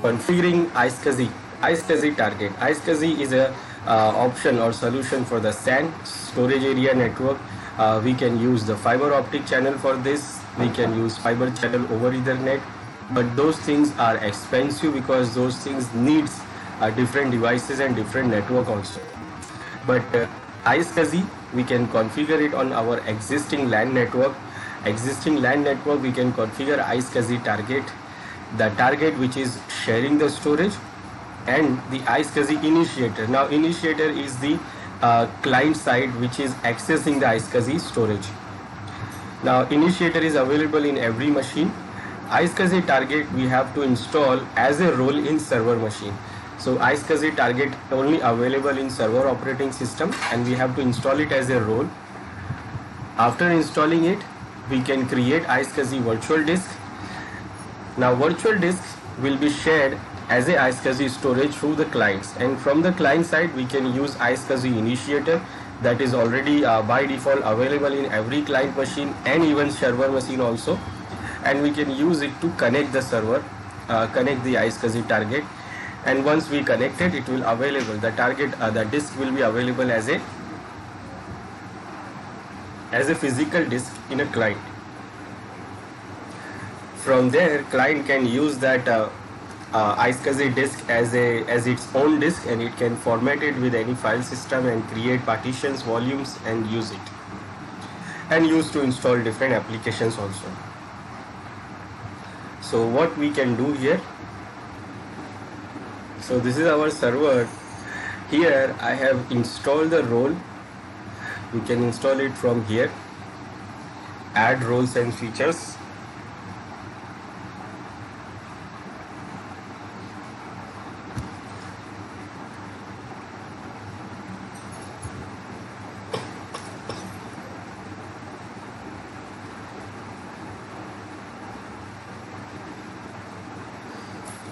Configuring iSCSI target. iSCSI is a option or solution for the SAN storage area network. We can use the fiber optic channel for this. We can use fiber channel over Ethernet, but those things are expensive because those things needs different devices and different network also. But iSCSI, we can configure it on our existing LAN network. We can configure iSCSI target, the target which is sharing the storage, and the iSCSI initiator. Now initiator is the client side which is accessing the iSCSI storage. Now initiator is available in every machine. iSCSI target we have to install as a role in server machine. So iSCSI target only available in server operating system, and we have to install it as a role. After installing it, we can create iSCSI virtual disk. Now virtual disk will be shared as a iSCSI storage through the clients, and from the client side we can use iSCSI initiator that is already by default available in every client machine and even server machine also, and we can use it to connect the server, connect the iSCSI target, and once we connect it, it will available the target, the disk will be available as a physical disk in a client. From there, client can use that iSCSI disk as its own disk, and it can format it with any file system and create partitions, volumes, and use it, and use to install different applications also. So what we can do here, so this is our server. Here I have installed the role. We can install it from here, add roles and features.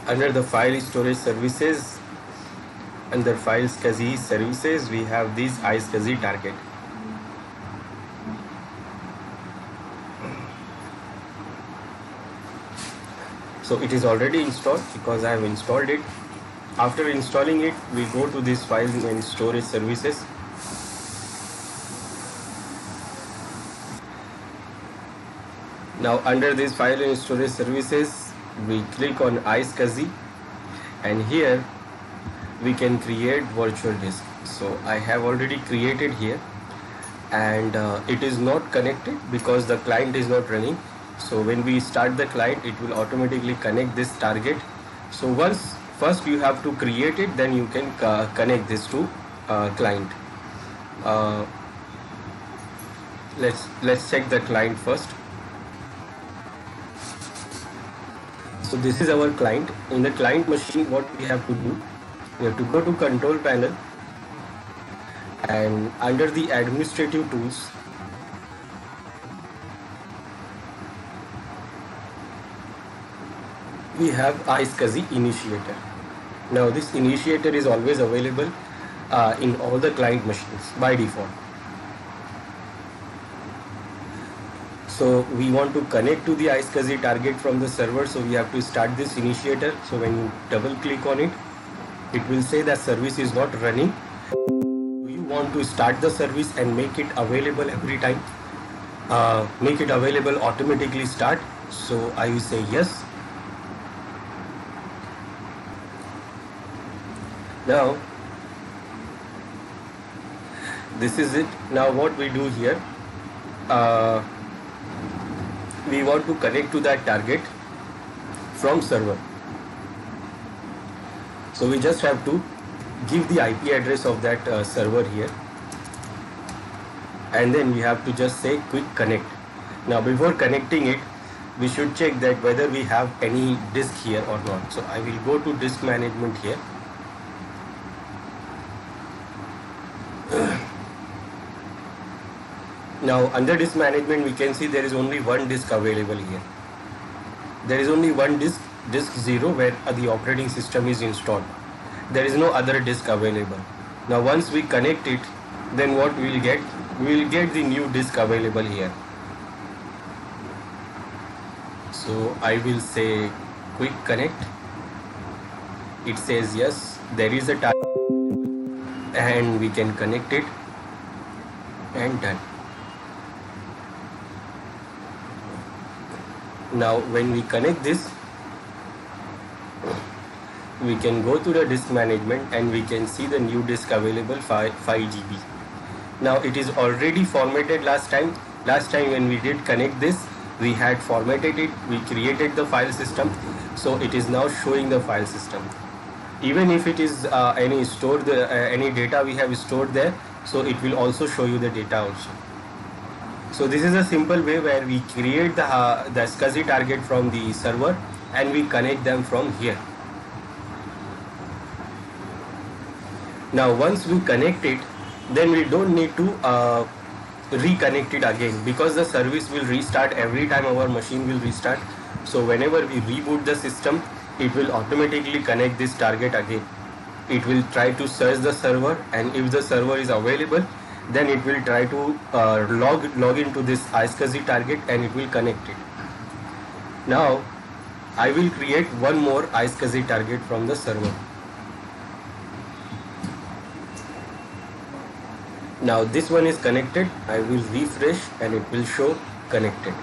Under the file storage services, under file SCSI services, we have this iSCSI target. So it is already installed because I have installed it. After installing it, we go to this file and storage services. Now under this file and storage services, we click on iSCSI, and here we can create virtual disk. So I have already created here, and it is not connected because the client is not running. So when we start the client, it will automatically connect this target. So first you have to create it, then you can connect this to client. Let's check the client first. So this is our client. In the client machine, what we have to do, we have to go to control panel, and under the administrative tools, we have iSCSI initiator. Now this initiator is always available in all the client machines by default. So we want to connect to the iSCSI target from the server, so we have to start this initiator. So when you double click on it, it will say that service is not running. Do you want to start the service and make it available every time? Make it available automatically start. So I will say yes. Now this is it. Now what we do here, we want to connect to that target from server. So we just have to give the IP address of that server here, and then we have to just say quick connect. Now before connecting it, we should check that whether we have any disk here or not. So I will go to disk management here. Now under disk management, we can see there is only one disk available here. There is only one disk, disk 0, where the operating system is installed. There is no other disk available. Now once we connect it, then what we will get? We will get the new disk available here. So I will say quick connect. it says yes, there is a target, and we can connect it, and done. Now when we connect this, we can go to the disk management and we can see the new disk available, 5 GB. Now it is already formatted. Last time when we did connect this, we had formatted it, we created the file system, so it is now showing the file system. Even if it is any data we have stored there, so it will also show you the data also. So this is a simple way where we create the SCSI target from the server and we connect them from here. Now once we connect it, then we don't need to reconnect it again, because the service will restart every time our machine will restart. So whenever we reboot the system, it will automatically connect this target again. It will try to search the server, and if the server is available, then it will try to log into this iSCSI target and it will connect it. Now I will create one more iSCSI target from the server. Now this one is connected. I will refresh and it will show connected.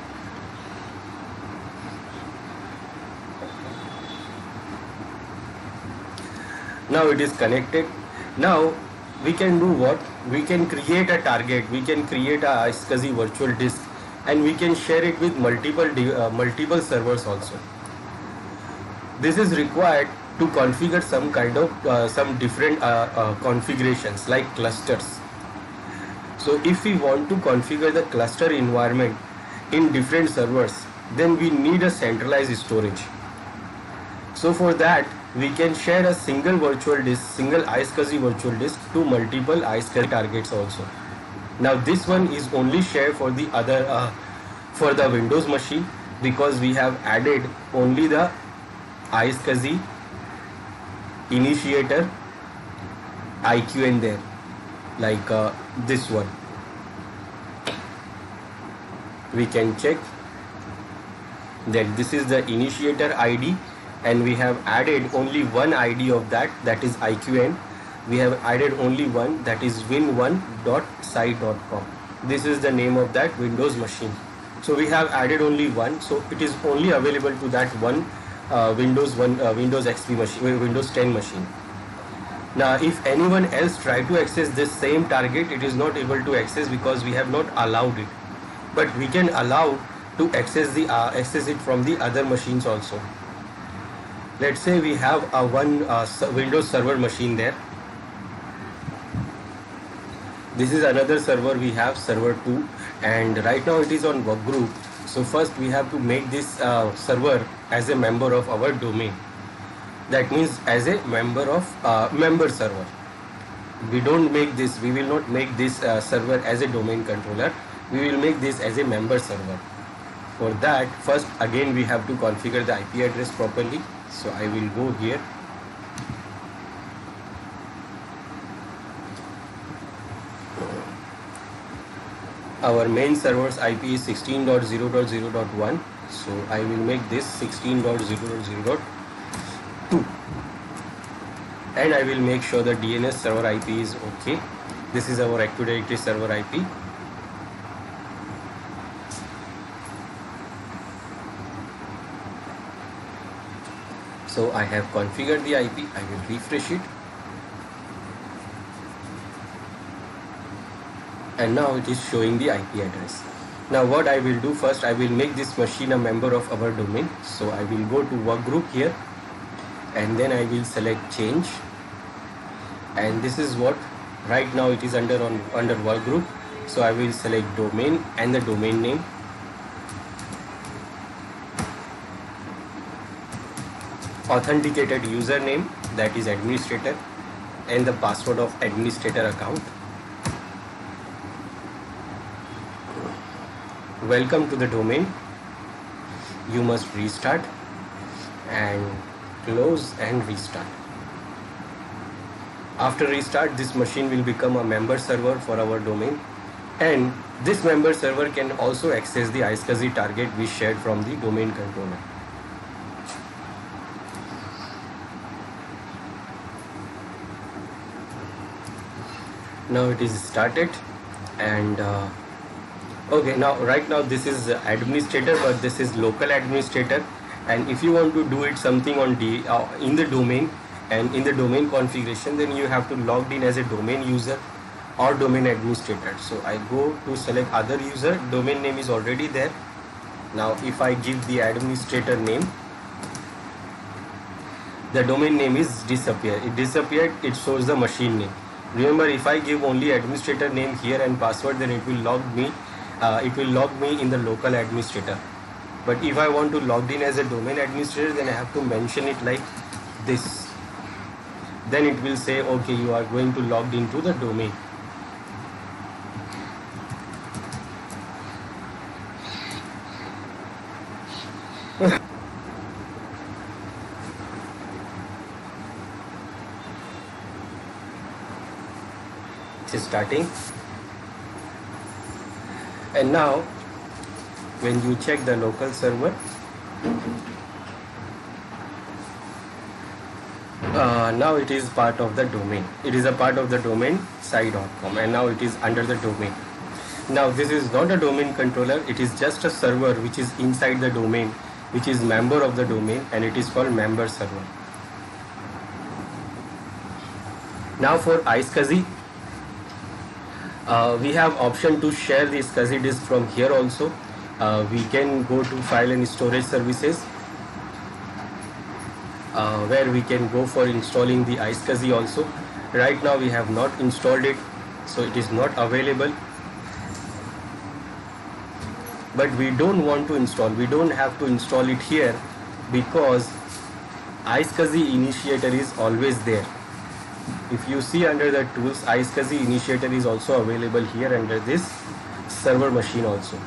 Now it is connected. Now we can do what? We can create a target, we can create a iSCSI virtual disk, and we can share it with multiple servers also. This is required to configure some kind of some different configurations like clusters. So if we want to configure the cluster environment in different servers, then we need a centralized storage. So for that, we can share a single virtual disk, single iSCSI virtual disk to multiple iSCSI targets also. Now this one is only shared for the other for the Windows machine, because we have added only the iSCSI initiator IQN there, like this one. We can check that this is the initiator ID, and we have added only one ID of that is IQN. We have added only one, that is win1.site.com. This is the name of that Windows machine. So we have added only one, so it is only available to that one Windows XP machine, Windows 10 machine. Now if anyone else try to access this same target, it is not able to access because we have not allowed it. But we can allow to access it from the other machines also. Let's say we have a Windows server machine there. This is another server, we have server 2, and right now it is on workgroup. So first we have to make this server as a member of our domain. That means as a member of member server. We will not make this server as a domain controller. We will make this as a member server. For that, first again we have to configure the IP address properly. So I will go here. Our main server's IP is 16.0.0.1. So I will make this 16.0.0.2. And I will make sure the DNS server IP is okay. This is our Active Directory server IP. So I have configured the IP. I will refresh it. And now it is showing the IP address. Now what I will do first, I will make this machine a member of our domain. So I will go to workgroup here, and then I will select change. And this is what right now it is under workgroup. So I will select domain and the domain name. Authenticated username, that is administrator, and the password of administrator account. Welcome to the domain. You must restart and close and restart. After restart, this machine will become a member server for our domain, and this member server can also access the iSCSI target we shared from the domain controller. Now it is started, and okay, now right now this is administrator, but this is local administrator. And if you want to do it something on in the domain and in the domain configuration, then you have to log in as a domain user or domain administrator. So I go to select other user, domain name is already there. Now if I give the administrator name, the domain name is disappear. It disappeared, it shows the machine name. Remember, if I give only administrator name here and password, then it will log me in the local administrator. But if I want to log in as a domain administrator, then I have to mention it like this. Then it will say, okay, you are going to log into the domain. It is starting. And now when you check the local server, now it is part of the domain. It is a part of the domain sci.com, and now it is under the domain. Now this is not a domain controller, it is just a server which is inside the domain, which is member of the domain, and it is called member server. Now for iSCSI, we have option to share the SCSI disk from here also. We can go to file and storage services, where we can go for installing the iSCSI also. Right now we have not installed it, so it is not available. But we don't want to install, we don't have to install it here, because iSCSI initiator is always there. If you see under the tools, iSCSI initiator is also available here under this server machine also.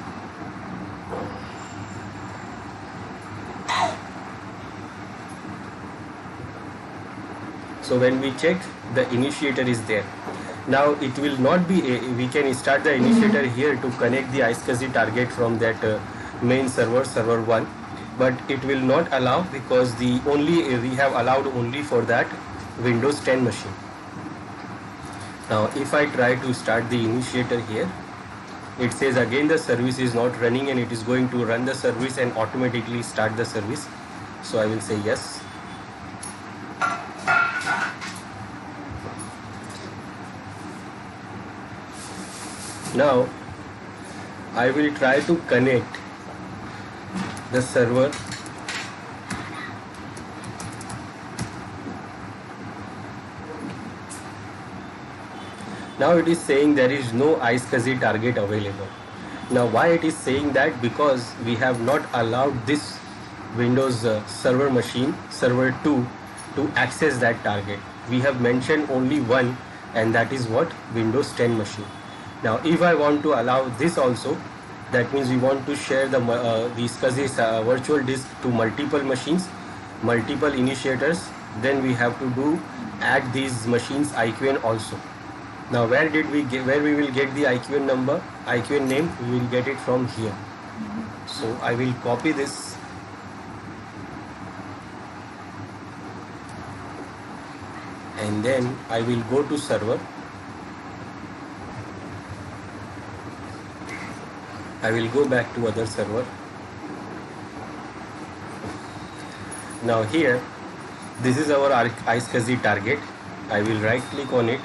So when we check, the initiator is there. Now it will not be we can start the initiator here to connect the iSCSI target from that main server, server 1, but it will not allow, because the we have allowed only for that Windows 10 machine. Now if I try to start the initiator here, it says again the service is not running, and it is going to run the service and automatically start the service. So I will say yes. Now I will try to connect the server. Now it is saying there is no iSCSI target available. Now why it is saying that? Because we have not allowed this Windows server machine, server 2, to access that target. We have mentioned only one, and that is what? Windows 10 machine. Now if I want to allow this also, that means we want to share the SCSI virtual disk to multiple machines, multiple initiators, then we have to do add these machines IQN also. Now where we will get the IQN number, IQN name? We will get it from here. So I will copy this, and then I will go to server. I will go back to other server. Now here, this is our iSCSI target. I will right click on it.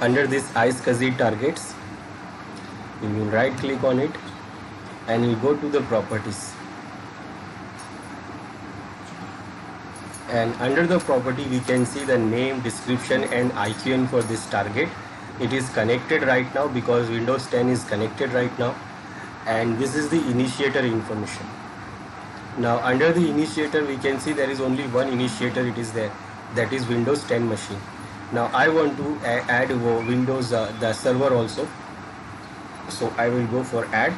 Under this iSCSI targets, you will right click on it and you go to the properties. And under the property we can see the name, description and IQN for this target. It is connected right now because Windows 10 is connected right now, and this is the initiator information. Now under the initiator we can see there is only one initiator, it is there, that is Windows 10 machine. Now I want to add Windows the server also, so I will go for add.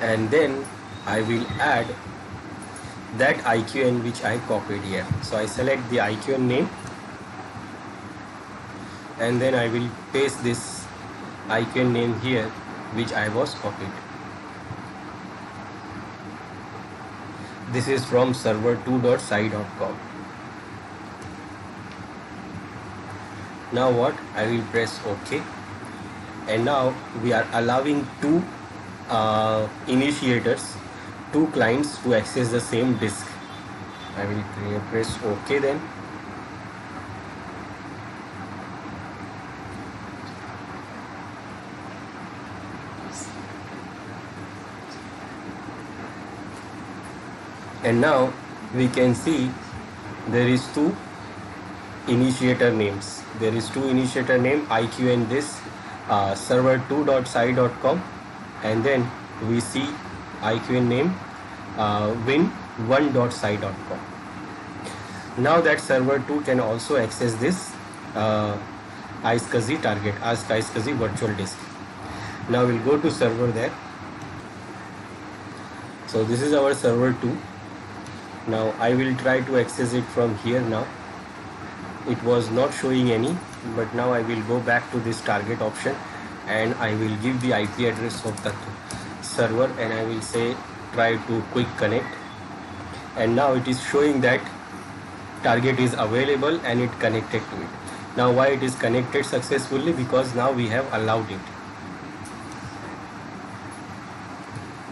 And then I will add that IQN which I copied here. So I select the IQN name and then I will paste this IQN name here which I was copied. This is from server2.sai.com. Now what? I will press OK, and now we are allowing two initiators, two clients to access the same disk. I will press OK then. And now we can see there is two initiator names. There is two initiator name, IQN disk, server2.sai.com, and then we see IQN name win1.sai.com. Now that server 2 can also access this iSCSI target, Ask iSCSI virtual disk. Now we'll go to server there. So this is our server 2. Now I will try to access it from here. Now it was not showing any, but now I will go back to this target option and I will give the IP address of the server and I will say try to quick connect, and now it is showing that target is available and it connected to it. Now why it is connected successfully? Because now we have allowed it.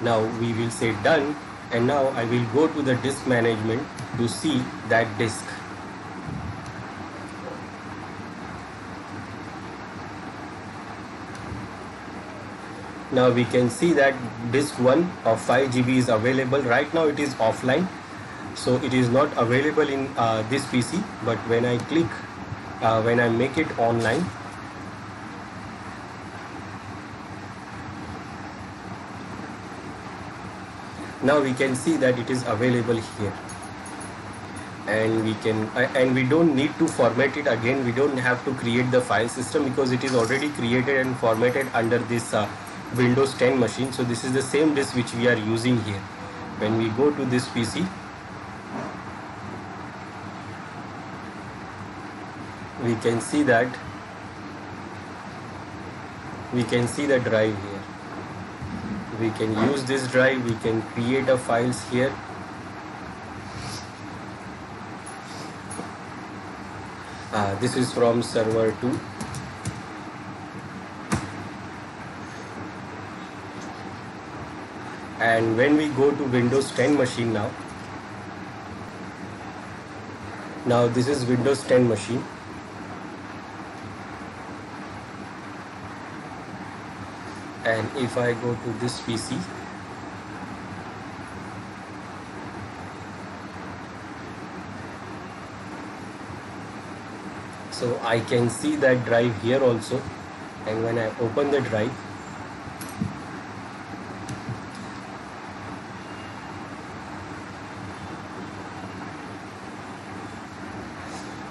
Now we will say done, and now I will go to the disk management to see that disk. Now we can see that disk 1 of 5 GB is available. Right now it is offline, so it is not available in this PC, but when I click, when I make it online, now we can see that it is available here, and we can and we don't need to format it again. We don't have to create the file system because it is already created and formatted under this Windows 10 machine. So this is the same disk which we are using here. When we go to this PC, we can see that we can see the drive here. We can use this drive, we can create a files here. This is from server 2. And when we go to Windows 10 machine now this is Windows 10 machine. And if I go to this PC, so I can see that drive here also, and when I open the drive,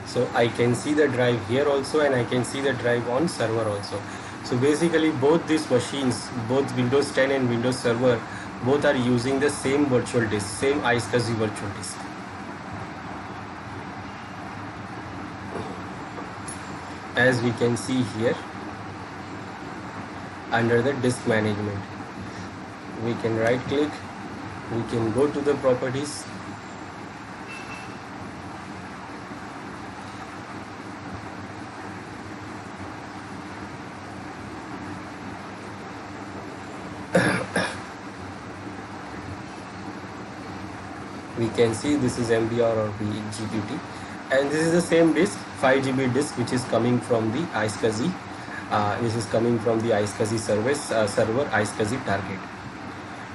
so I can see the drive here also, and I can see the drive on server also. So basically both these machines, both Windows 10 and Windows Server, both are using the same virtual disk, same iSCSI virtual disk. As we can see here under the disk management, we can right click, we can go to the properties, we can see this is MBR or GPT, and this is the same disk, 5 GB disk, which is coming from the iSCSI. This is coming from the iSCSI server iSCSI target.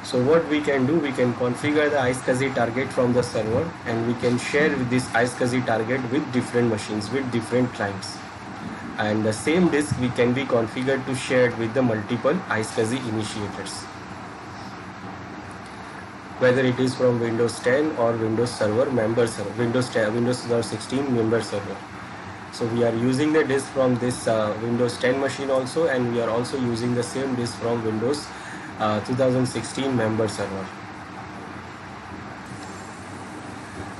So what we can do, we can configure the iSCSI target from the server, and we can share with this iSCSI target with different machines, with different clients. And the same disk we can be configured to share it with the multiple iSCSI initiators, whether it is from Windows 10 or Windows Server member server, Windows 16 member server. So we are using the disk from this Windows 10 machine also, and we are also using the same disk from Windows 2016 member server.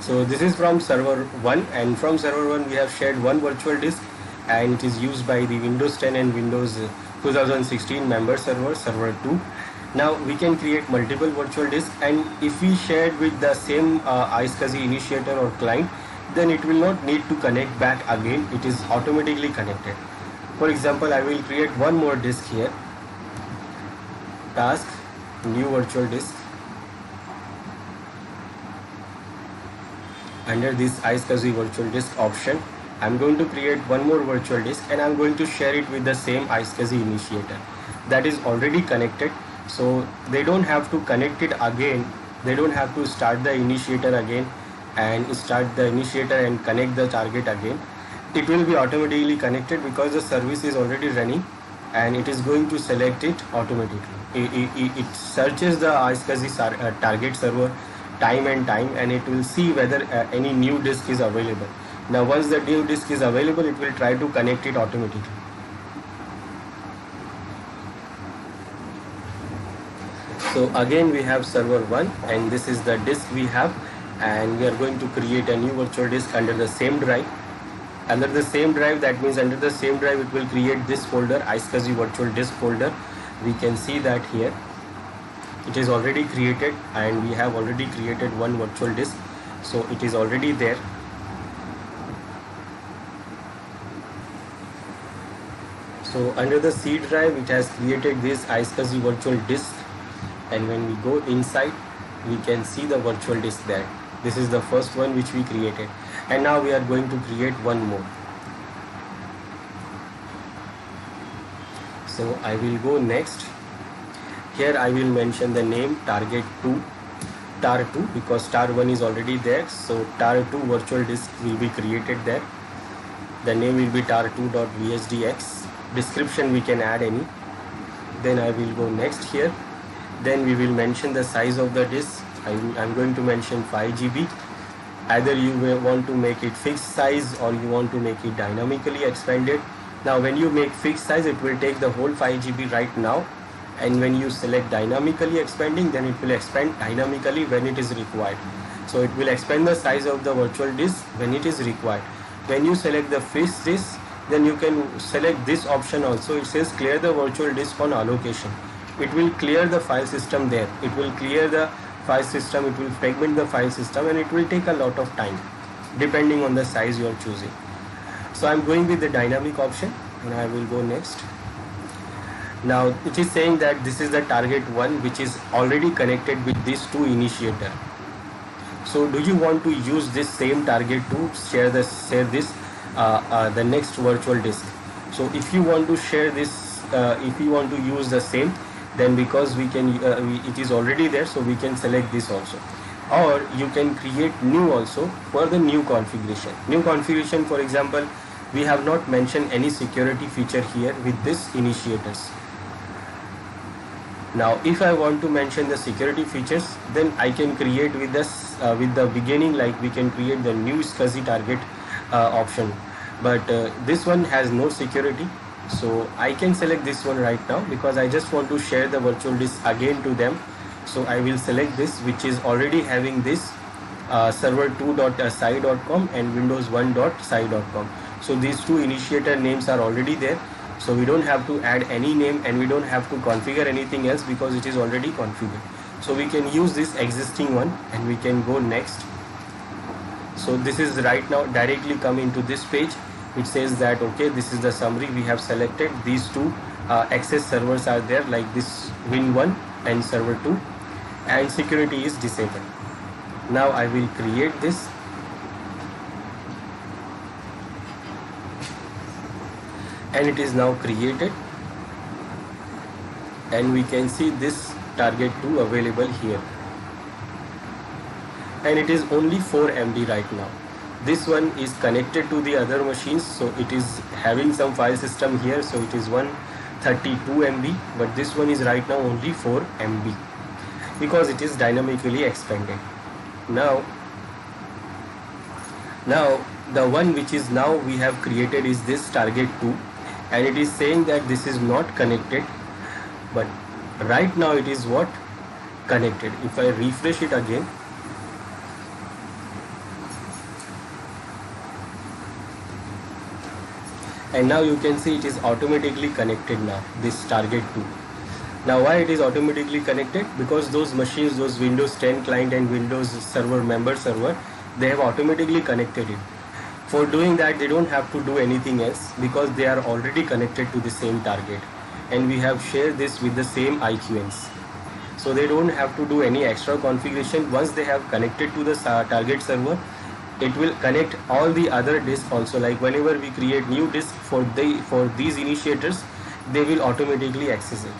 So this is from server 1, and from server 1 we have shared one virtual disk, and it is used by the Windows 10 and Windows 2016 member server, server 2. Now we can create multiple virtual disks, and if we shared with the same iSCSI initiator or client, then it will not need to connect back again. It is automatically connected. For example, I will create one more disk here. Task, new virtual disk. Under this iSCSI virtual disk option, I'm going to create one more virtual disk, and I'm going to share it with the same iSCSI initiator that is already connected. So they don't have to connect it again. They don't have to start the initiator again and start the initiator and connect the target again. It will be automatically connected because the service is already running, and it is going to select it automatically. It searches the iSCSI target server time and time, and it will see whether any new disk is available. Now once the new disk is available, it will try to connect it automatically. So again we have server 1, and this is the disk we have, and we are going to create a new virtual disk under the same drive. Under the same drive, that means under the same drive it will create this folder, iSCSI virtual disk folder. We can see that here it is already created, and we have already created one virtual disk, so it is already there. So under the C drive, it has created this iSCSI virtual disk, and when we go inside, we can see the virtual disk there. This is the first one which we created, and now we are going to create one more. So I will go next. Here I will mention the name target 2, tar 2, because tar 1 is already there, so tar 2 virtual disk will be created there. The name will be tar2.vsdx. Description we can add any. Then I will go next here. Then we will mention the size of the disk. I'm going to mention 5 GB. Either you want to make it fixed size, or you want to make it dynamically expanded. Now when you make fixed size, it will take the whole 5 GB right now, and when you select dynamically expanding, then it will expand dynamically when it is required. So it will expand the size of the virtual disk when it is required. When you select the fixed disk, then you can select this option also. It says clear the virtual disk on allocation. It will clear the file system there. It will clear the file system, it will fragment the file system, and it will take a lot of time depending on the size you are choosing. So I'm going with the dynamic option, and I will go next. Now it is saying that this is the target 1 which is already connected with these two initiator. So do you want to use this same target to share this the next virtual disk? So if you want to share this, if you want to use the same, then because we can it is already there, so we can select this also. Or you can create new also for the new configuration. New configuration, for example, we have not mentioned any security feature here with this initiators. Now if I want to mention the security features, then I can create with this with the beginning, like we can create the new SCSI target option, but this one has no security, so I can select this one right now because I just want to share the virtual disk again to them. So I will select this, which is already having this server2.sai.com and windows1.sai.com. so these two initiator names are already there, so we don't have to add any name, and we don't have to configure anything else because it is already configured. So we can use this existing one, and we can go next. So this is right now directly come into this page. It says that okay, this is the summary. We have selected these two access servers are there, like this Win1 and server 2, and security is disabled. Now I will create this, and it is now created, and we can see this target 2 available here, and it is only 4 MB right now. This one is connected to the other machines, so it is having some file system here, so it is 132 MB, but this one is right now only 4 MB because it is dynamically expanded. Now the one which is now we have created is this target 2, and it is saying that this is not connected, but right now it is what? Connected. If I refresh it again, and now you can see it is automatically connected now, this target 2. Now why it is automatically connected? Because those machines, those Windows 10 client and Windows server member server, they have automatically connected it. For doing that, they don't have to do anything else because they are already connected to the same target, and we have shared this with the same IQNs. So they don't have to do any extra configuration. Once they have connected to the target server, it will connect all the other disks also. Like whenever we create new disk for these initiators, they will automatically access it.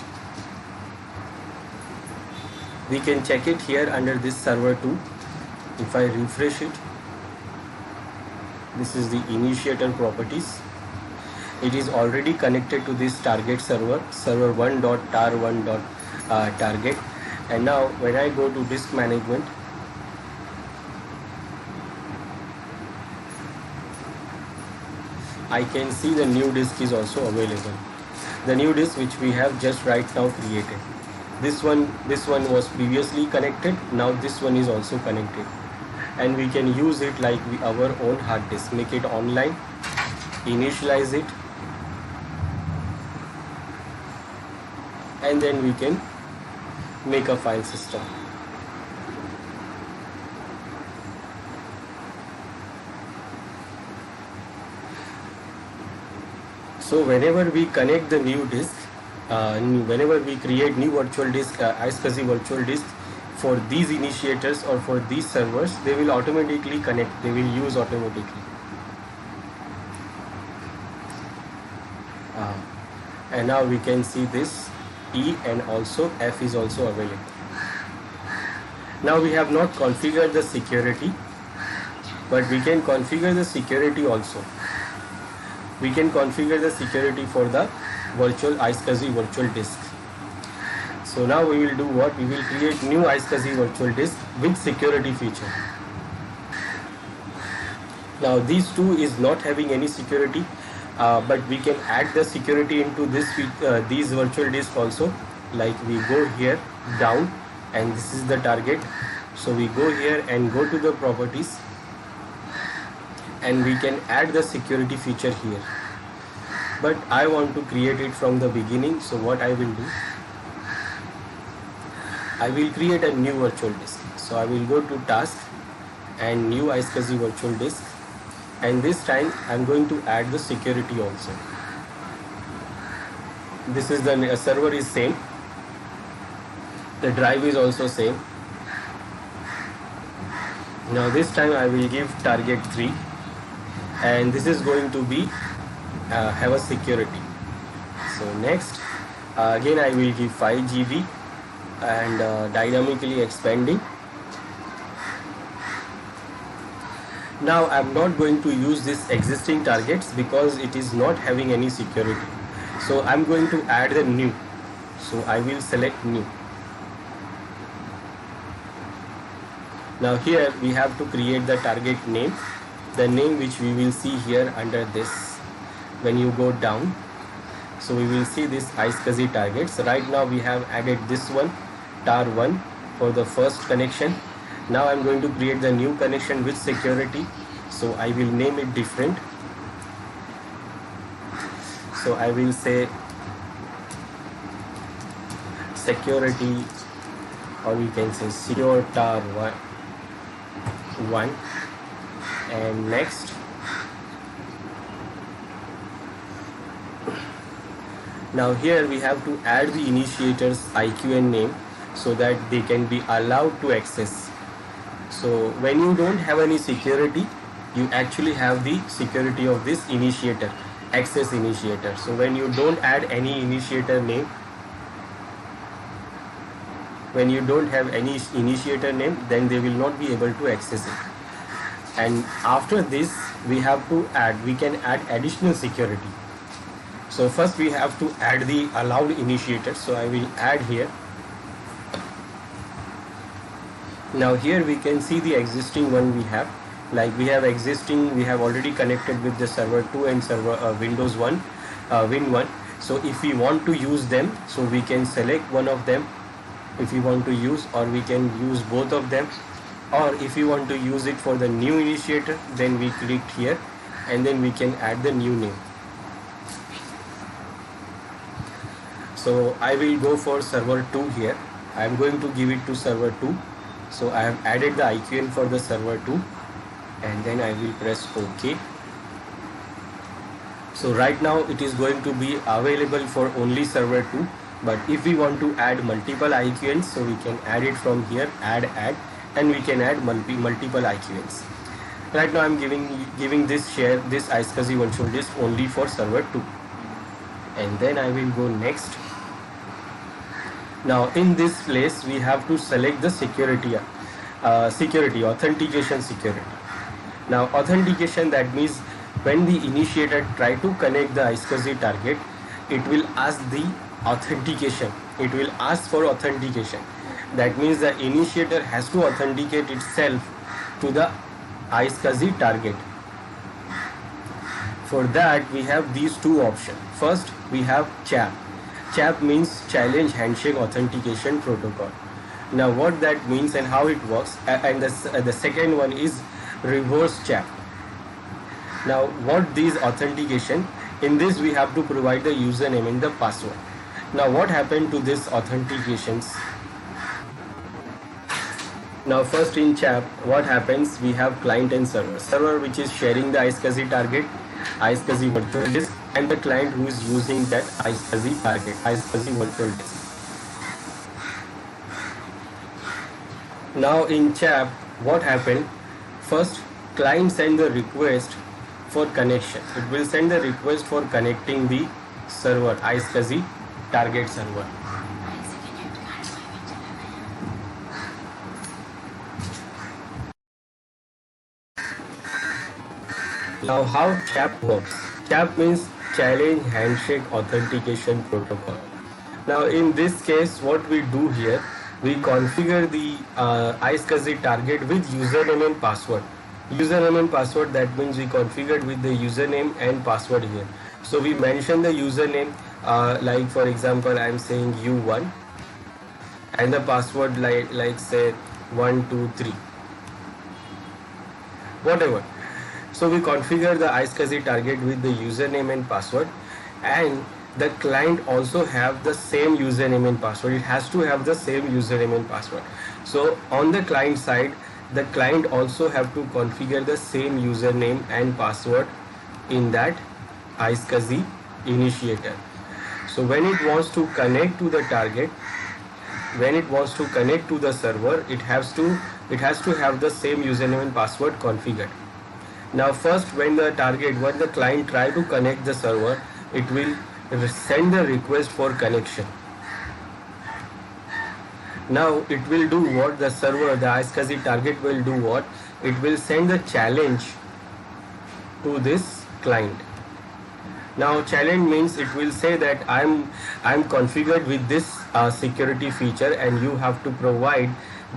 We can check it here under this server 2. If I refresh it, this is the initiator properties. It is already connected to this target server, server1.tar1.target. And now when I go to disk management, I can see the new disk is also available. The new disk which we have just right now created. This one was previously connected. Now this one is also connected, and we can use it like our own hard disk. Make it online, initialize it, and then we can make a file system. So whenever we connect the new disk, whenever we create new virtual disk, iSCSI virtual disk for these initiators or for these servers, they will automatically connect, they will use automatically. And now we can see this E and also F is also available. Now we have not configured the security, but we can configure the security also. We can configure the security for the virtual iSCSI virtual disk. So now we will do what? We will create new iSCSI virtual disk with security feature. Now these two is not having any security, but we can add the security into this these virtual disk also. Like we go here down, and this is the target. So we go here and go to the properties, and we can add the security feature here. But I want to create it from the beginning, so what I will do, I will create a new virtual disk. So I will go to task and new iSCSI virtual disk, and this time I'm going to add the security also. This is the server is same, the drive is also same. Now this time I will give target 3, and this is going to be have a security. So next, again I will give 5 GB and dynamically expanding. Now I am not going to use this existing targets because it is not having any security. So I am going to add the new. So I will select new. Now here we have to create the target name, the name which we will see here under this. When you go down, so we will see this iSCSI targets. Right now we have added this one, tar1, for the first connection. Now I'm going to create the new connection with security, so I will name it different. So I will say security, or we can say secure tar1, and next now here we have to add the initiator's IQN name so that they can be allowed to access. So when you don't have any security, you actually have the security of this initiator, access initiator. So when you don't add any initiator name, when you don't have any initiator name, then they will not be able to access it. And after this we can add additional security. So first we have to add the allowed initiator. So I will add here. Now here we can see the existing one we have. Like we have already connected with the server 2 and server Windows 1, Win1. So if we want to use them, so we can select one of them if we want to use, or we can use both of them. Or if you want to use it for the new initiator, then we click here and then we can add the new name. So I will go for server 2 here. I am going to give it to server 2. So I have added the IQN for the server 2 and then I will press OK. So right now it is going to be available for only server 2, but if we want to add multiple IQNs, so we can add it from here, add, and we can add multiple IQNs. Right now I'm giving this iSCSI virtual disk only for server 2, and then I will go next. Now in this place we have to select the security authentication security. Now authentication, that means when the initiator try to connect the iSCSI target, it will ask the authentication. It will ask for authentication. That means the initiator has to authenticate itself to the iSCSI target. For that we have these two options. First we have CHAP. CHAP means Challenge Handshake Authentication Protocol. Now what that means and how it works, and the second one is reverse CHAP. Now what these authentication, in this we have to provide the username and the password. Now what happened to this authentications? Now first in CHAP, what happens, we have client and server which is sharing the iSCSI target, iSCSI virtual disk, and the client who is using that iSCSI target, iSCSI virtual disk. Now in CHAP, what happened, first client send the request for connection. It will send the request for connecting the server, iSCSI target server. Now how CHAP works? CHAP means Challenge Handshake Authentication Protocol. Now in this case, what we do here, we configure the iSCSI target with username and password. Username and password, that means we configured with the username and password here. So we mention the username, like for example I am saying U1, and the password like say 123, whatever. So we configure the iSCSI target with the username and password, and the client also have the same username and password. It has to have the same username and password. So on the client side, the client also have to configure the same username and password in that iSCSI initiator. So when it wants to connect to the target, when it wants to connect to the server, it has to have the same username and password configured. Now first, when the client try to connect the server, it will send the request for connection. Now it will do what? The server, the iSCSI target will do what? It will send the challenge to this client. Now challenge means it will say that I'm configured with this security feature, and you have to provide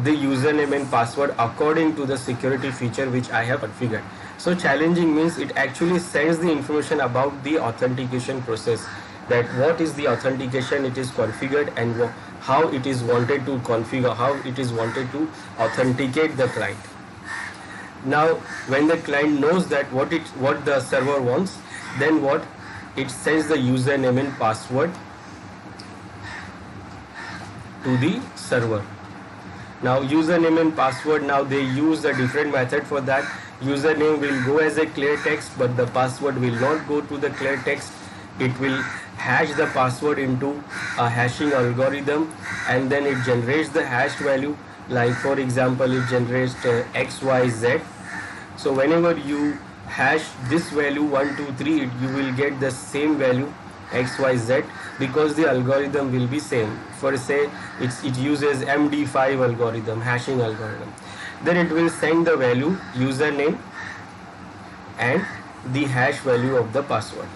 the username and password according to the security feature which I have configured. So challenging means it actually sends the information about the authentication process, that what is the authentication it is configured and how it is wanted to configure, how it is wanted to authenticate the client. Now when the client knows that what the server wants, then what it sends the username and password to the server. Now username and password, now they use a different method for that. Username will go as a clear text, but the password will not go to the clear text. It will hash the password into a hashing algorithm, and then it generates the hashed value. Like for example, it generates XYZ. So whenever you hash this value 123, you will get the same value XYZ, because the algorithm will be same. For say it uses MD5 algorithm, hashing algorithm. Then it will send the value username and the hash value of the password.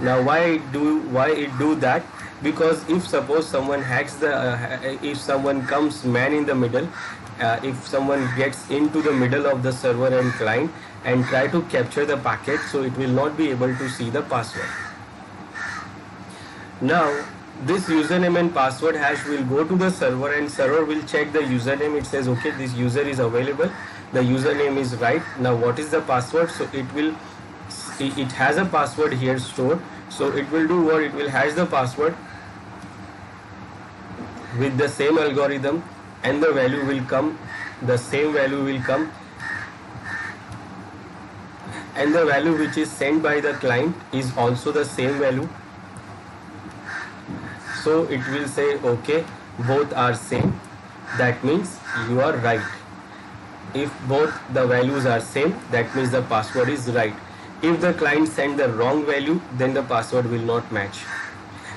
Now why it do that? Because if suppose someone hacks if someone comes man in the middle, if someone gets into the middle of the server and client and try to capture the packet, so it will not be able to see the password. Now this username and password hash will go to the server, and server will check the username. It says okay, this user is available, the username is right. Now what is the password? So it has a password here stored, so it will do what? It will hash the password with the same algorithm, and the value will come, the same value will come, and the value which is sent by the client is also the same value. So it will say okay, both are same, that means you are right. If both the values are same, that means the password is right. If the client send the wrong value, then the password will not match.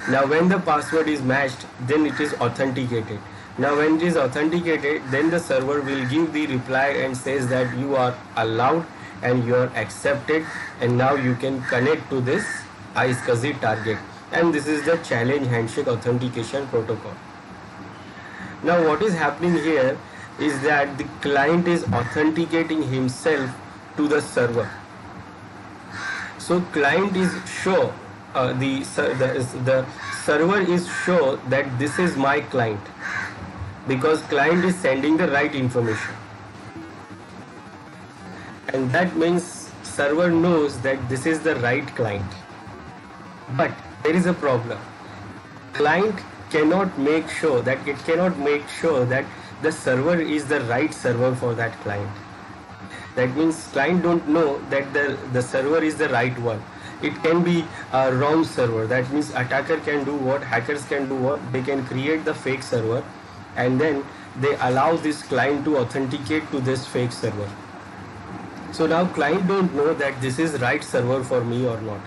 Now when the password is matched, then it is authenticated. Now when it is authenticated, then the server will give the reply and says that you are allowed and you are accepted, and now you can connect to this iSCSI target. And this is the challenge handshake authentication protocol. Now what is happening here is that the client is authenticating himself to the server. So client is sure, the server is sure that this is my client, because client is sending the right information, and that means server knows that this is the right client. But there is a problem. Client cannot make sure that the server is the right server for that client. That means client don't know that the server is the right one. It can be a wrong server. That means attacker can do what, hackers can do what, they can create the fake server, and then they allow this client to authenticate to this fake server. So now client don't know that this is right server for me or not,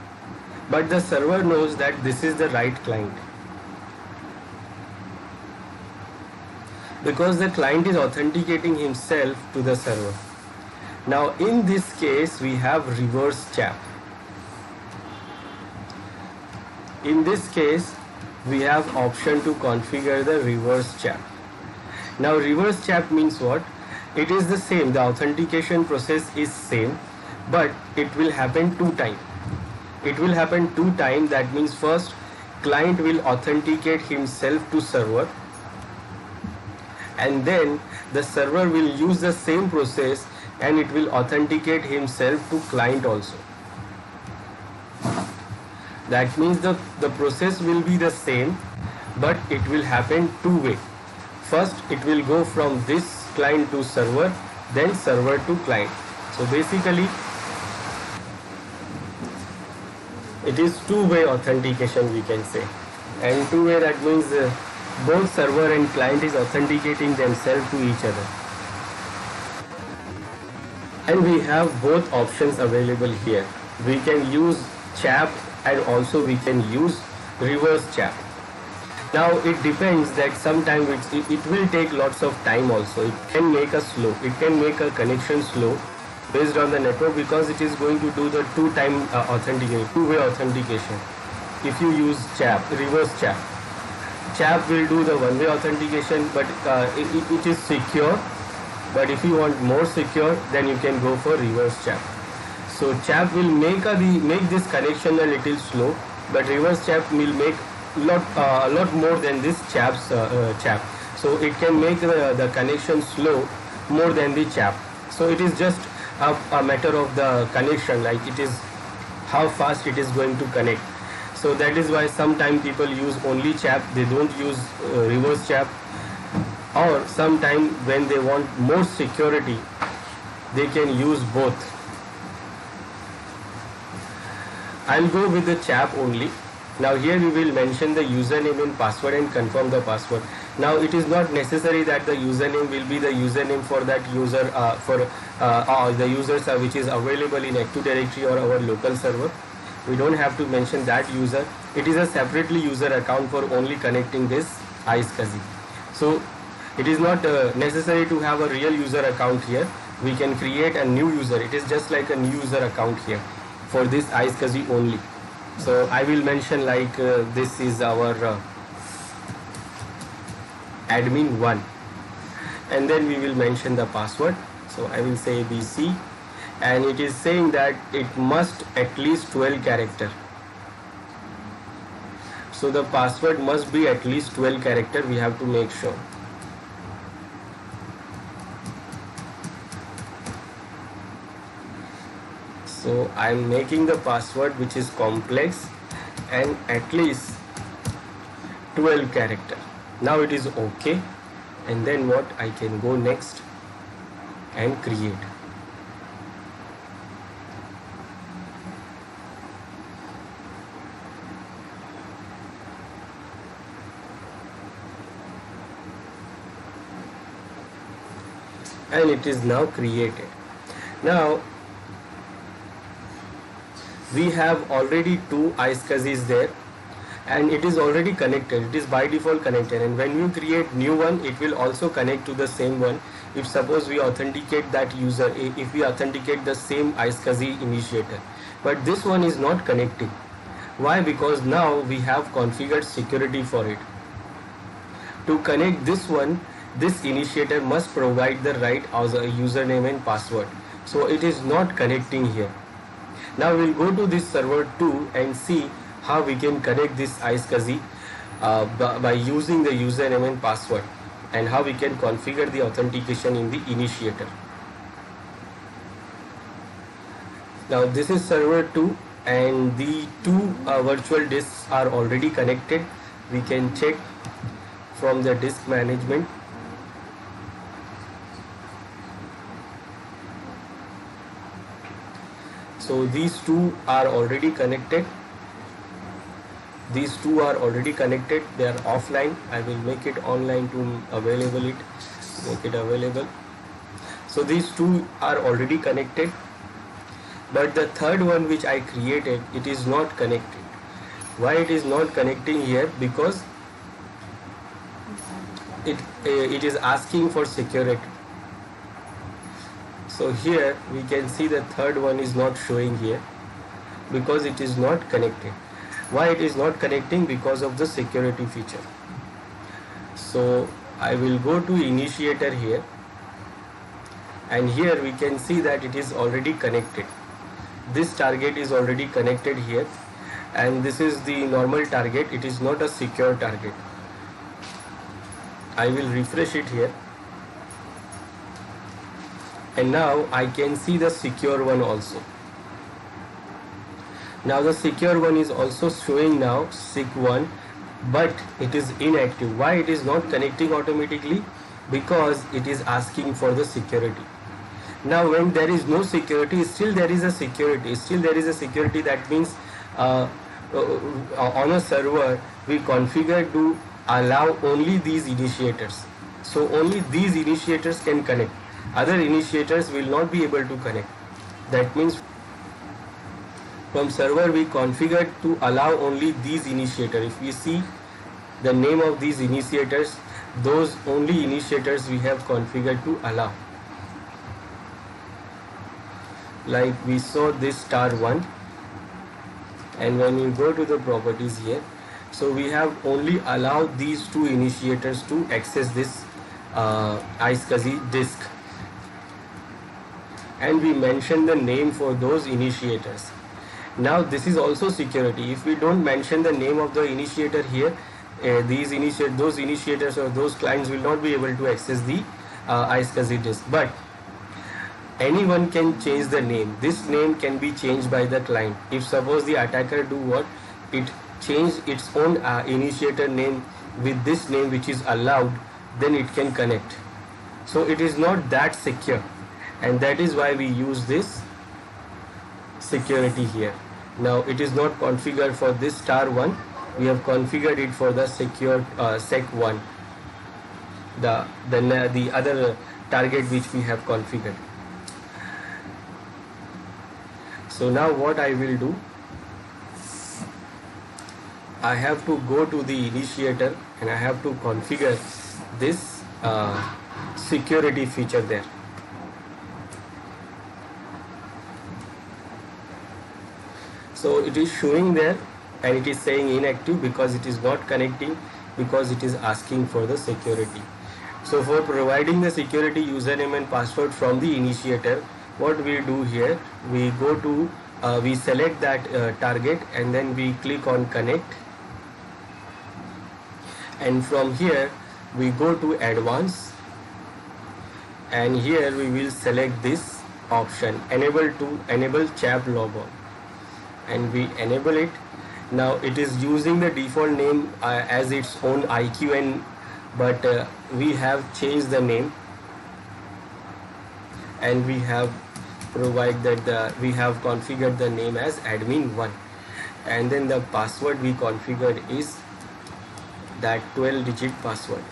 but the server knows that this is the right client, because the client is authenticating himself to the server. Now in this case we have reverse chap. In this case we have option to configure the reverse chap. Now reverse chap means what? It is the same, the authentication process is same, but it will happen two times. It will happen two times. That means first client will authenticate himself to server, and then the server will use the same process and it will authenticate himself to client also. That means the process will be the same, but it will happen two way. First it will go from this client to server, then server to client. So basically it is two-way authentication, we can say. And two-way, that means both server and client is authenticating themselves to each other. And we have both options available here. We can use chap and also we can use reverse chap. Now it depends that sometimes it will take lots of time also. It can make a slow, it can make a connection slow based on the network, because it is going to do the two-way authentication. If you use chap, reverse chap, chap will do the one-way authentication, but it is secure. But if you want more secure, then you can go for reverse chap. So chap will make this connection a little slow, but reverse chap will make a lot more than this chap. So it can make the connection slow more than the chap. So it is just a matter of the connection, like it is how fast it is going to connect. So that is why sometimes people use only chap, they don't use reverse chap. Or sometimes when they want more security, they can use both. I'll go with the chap only. Now here we will mention the username and password and confirm the password. Now it is not necessary that the username will be the username for that user, the users which is available in Active Directory or our local server. We don't have to mention that user. It is a separately user account for only connecting this iSCSI. So it is not necessary to have a real user account here. We can create a new user. It is just like a new user account here for this iSCSI only. So I will mention like this is our admin 1, and then we will mention the password. So I will say ABC, and it is saying that it must at least 12 character. So the password must be at least 12 character, we have to make sure. So I am making the password which is complex and at least 12 character. Now it is okay, and then what, I can go next and create. And it is now created. Now we have already two iSCSIs there, and it is already connected. It is by default connected, and when you create new one, it will also connect to the same one. If suppose we authenticate that user, if we authenticate the same iSCSI initiator, but this one is not connecting. Why? Because now we have configured security for it. To connect this one, this initiator must provide the right username and password. So it is not connecting here. Now we'll go to this server 2 and see how we can connect this iSCSI by using the username and password, and how we can configure the authentication in the initiator. Now this is server 2, and the two virtual disks are already connected. We can check from the disk management. So these two are already connected. These two are already connected. They are offline. I will make it online to make it available. So these two are already connected, but the third one which I created, it is not connected. Why it is not connecting here? Because it is asking for security. So here we can see the third one is not showing here because it is not connected. Why it is not connecting? Because of the security feature. So I will go to initiator here, and here we can see that it is already connected. This target is already connected here, and this is the normal target. It is not a secure target. I will refresh it here, and now I can see the secure one also. Now the secure one is also showing now SIC1, but it is inactive. Why it is not connecting automatically? Because it is asking for the security. Now when there is no security, still there is a security. That means on a server we configure to allow only these initiators. So only these initiators can connect. Other initiators will not be able to connect. That means from server we configured to allow only these initiators. If we see the name of these initiators, those only initiators we have configured to allow. Like we saw this *1, and when we go to the properties here, so we have only allowed these two initiators to access this iSCSI disk, and we mention the name for those initiators. Now this is also security. If we don't mention the name of the initiator here, those initiators or those clients will not be able to access the iSCSI disk. But anyone can change the name. This name can be changed by the client. If suppose the attacker do what? It change its own initiator name with this name which is allowed, then it can connect. So it is not that secure, and that is why we use this security here. Now it is not configured for this *1. We have configured it for the secure SEC1, the other target which we have configured. So now what I will do, I have to go to the initiator and I have to configure this security feature there. So it is showing there, and it is saying inactive because it is not connecting, because it is asking for the security. So for providing the security username and password from the initiator, what we do here, we go to we select that target, and then we click on connect, and from here we go to advanced, and here we will select this option, enable CHAP logon, and we enable it. Now it is using the default name as its own IQ and but we have changed the name, and we have we have configured the name as admin1, and then the password we configured is that 12-digit password.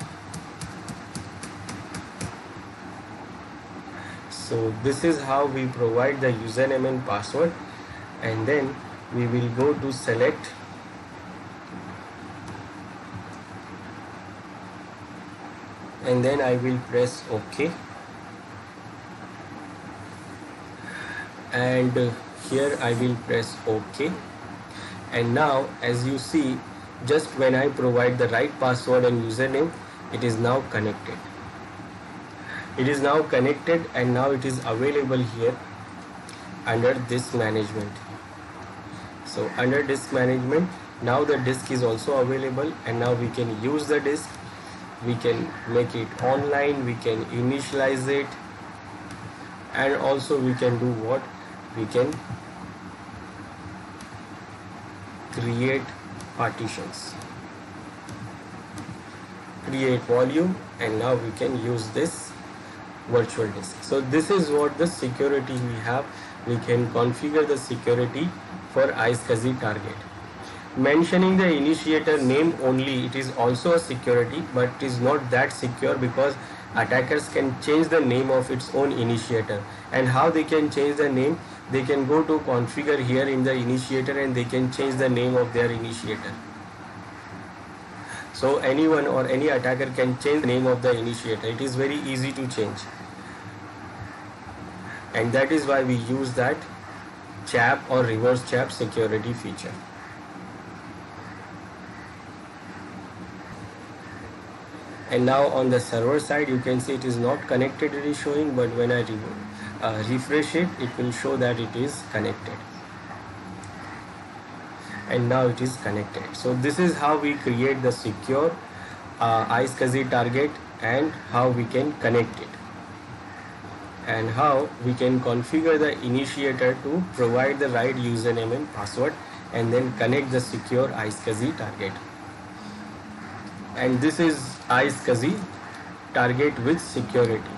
So this is how we provide the username and password, and then we will go to select, and then I will press OK, and here I will press OK, and now as you see, just when I provide the right password and username, it is now connected. It is now connected, and now it is available here under disk management. So under disk management, now the disk is also available, and now we can use the disk. We can make it online, we can initialize it, and also we can do what? We can create partitions, create volume, and now we can use this virtual disk. So this is what the security we have. We can configure the security for iSCSI target. Mentioning the initiator name only, it is also a security, but it is not that secure because attackers can change the name of its own initiator. And how they can change the name? They can go to configure here in the initiator, and they can change the name of their initiator. So anyone or any attacker can change the name of the initiator. It is very easy to change, and that is why we use that CHAP or reverse CHAP security feature. And now on the server side, you can see it is not connected, it is showing, but when I refresh it, it will show that it is connected, and now it is connected. So this is how we create the secure iSCSI target, and how we can connect it, and how we can configure the initiator to provide the right username and password, and then connect the secure iSCSI target. And this is iSCSI target with security.